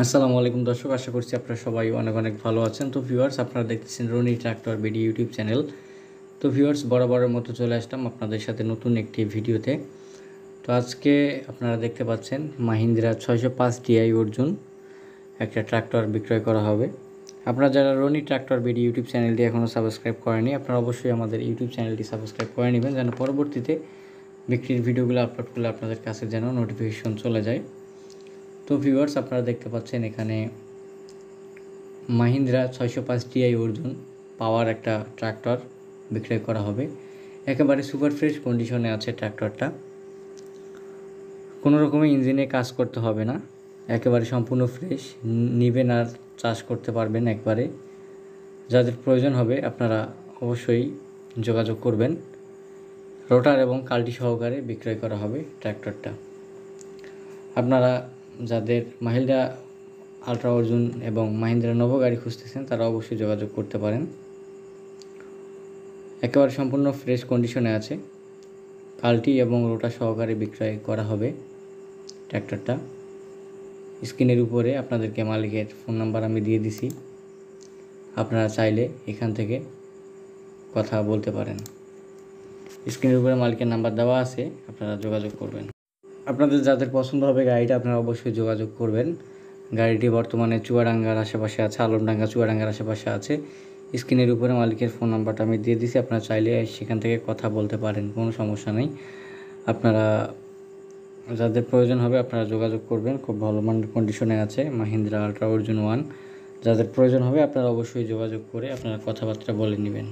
আসসালামু আলাইকুম দর্শক, আশা করছি আপনারা সবাই অনেক অনেক ভালো আছেন। তো ভিউয়ার্স, আপনারা দেখতেছেন Roni tractor BD YouTube channel. তো ভিউয়ার্স, বরাবরের মতো চলে আসলাম আপনাদের সাথে নতুন একটি ভিডিওতে। তো আজকে আপনারা দেখতে পাচ্ছেন মাহিন্দ্রা 605 টিআই অর্জুন একটা ট্রাক্টর বিক্রয় করা হবে। আপনারা যারা রনি ট্রাক্টর বিডি ইউটিউব চ্যানেলটি এখনও সাবস্ক্রাইব করেনি, আপনারা অবশ্যই আমাদের ইউটিউব চ্যানেলটি সাবস্ক্রাইব করে নেবেন, যেন পরবর্তীতে বিক্রির ভিডিওগুলো আপলোড করলে আপনাদের কাছে যেন নোটিফিকেশন চলে যায়। তো ভিউয়ার্স, আপনারা দেখতে পাচ্ছেন এখানে মাহিন্দ্রা 605 টিআই অর্জুন পাওয়ার একটা ট্রাক্টর বিক্রয় করা হবে। একেবারে সুপার ফ্রেশ কন্ডিশনে আছে ট্রাক্টরটা, কোনো রকমের ইঞ্জিনে কাজ করতে হবে না, একেবারে সম্পূর্ণ ফ্রেশ। নিবেন আর চাষ করতে পারবেন একবারে। যাদের প্রয়োজন হবে আপনারা অবশ্যই যোগাযোগ করবেন। রোটার এবং কাল্টি সহকারে বিক্রয় করা হবে ট্রাক্টরটা। আপনারা যাদের মাহিন্দ্রা আলট্রা অর্জুন এবং মাহিন্দ্রা নভো গাড়ি খুঁজতেছেন তারা অবশ্যই যোগাযোগ করতে পারেন। একেবারে সম্পূর্ণ ফ্রেশ কন্ডিশনে আছে, কাল্টি এবং রোটার সহকারে বিক্রয় করা হবে ট্র্যাক্টরটা। স্ক্রিনের উপরে আপনাদেরকে মালিকের ফোন নাম্বার আমি দিয়ে দিছি, আপনারা চাইলে এখান থেকে কথা বলতে পারেন। স্ক্রিনের উপরে মালিকের নাম্বার দেওয়া আছে, আপনারা যোগাযোগ করবেন। আপনাদের যাদের পছন্দ হবে গাড়িটা আপনারা অবশ্যই যোগাযোগ করবেন। গাড়িটি বর্তমানে চুয়াডাঙ্গার আশেপাশে আছে, আলমডাঙ্গা চুয়াডাঙ্গার আশেপাশে আছে। স্ক্রিনের উপরে মালিকের ফোন নাম্বারটা আমি দিয়ে দিছি, আপনারা চাইলে সেখান থেকে কথা বলতে পারেন, কোনো সমস্যা নেই। আপনারা যাদের প্রয়োজন হবে আপনারা যোগাযোগ করবেন। খুব ভালো মানের কন্ডিশনে আছে মাহিন্দ্রা আলট্রা অর্জুন 1। যাদের প্রয়োজন হবে আপনারা অবশ্যই যোগাযোগ করে আপনারা কথাবার্তা বলে নেবেন।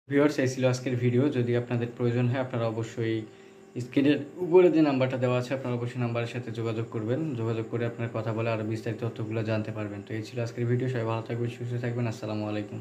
ভিউয়ার্স, এই ছিল আজকের ভিডিও। যদি আপনাদের প্রয়োজন হয় আপনারা অবশ্যই স্ক্রিনের উপরে যে নাম্বারটা দেওয়া আছে আপনারা অবশ্যই নাম্বারের সাথে যোগাযোগ করবেন। যোগাযোগ করে আপনার কথা বলে আরও বিস্তারিত তথ্যগুলো জানতে পারবেন। তো এই ছিল আজকের ভিডিও। সবাই ভালো থাকবেন, সুস্থ থাকবেন। আসসালামু আলাইকুম।